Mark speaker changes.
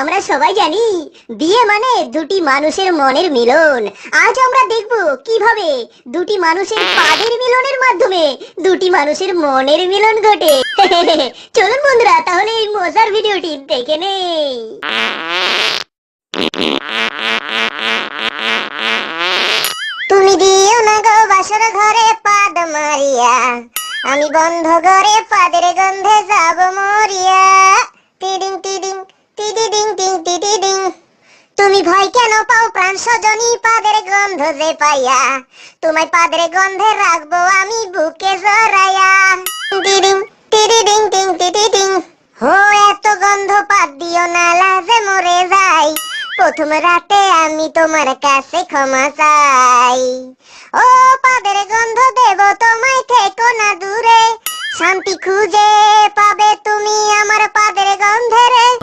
Speaker 1: আমরা সবাই জানি বিয়ে মানে দুটি মানুষের মনের মিলন। আজ আমরা দেখব কিভাবে দুটি মানুষের পাদের মিলনের মাধ্যমে দুটি মানুষের মনের মিলন ঘটে। চলুন বন্ধুরা, তাহলে এই মজার ভিডিওটি দেখে নেই। তুমি দিও না গো বাসর ঘরে পাদ মারিয়া, আমি বন্ধ ঘরে পাদের গন্ধে যাব মরিয়া। টিডিং টিডিং টিডিডিং টিং টিডিডিং। তুমি ভয় কেন পাও প্রাণ সজনী পাদের গন্ধ যে পাইয়া, তোমায় পাদের গন্ধে রাখবো আমি বুকে জড়াইয়া। টিডিং টিডিডিং টিং টিডিডিং। হো এত গন্ধ পাদ দিও না, লাজে মরে যাই। প্রথম রাতে আমি তোমার কাছে ক্ষমা চাই। ও পাদের গন্ধ দেব তোমায়, থেকো না দূরে, শান্তি খুঁজে পাবে তুমি আমার পাদের গন্ধে রে।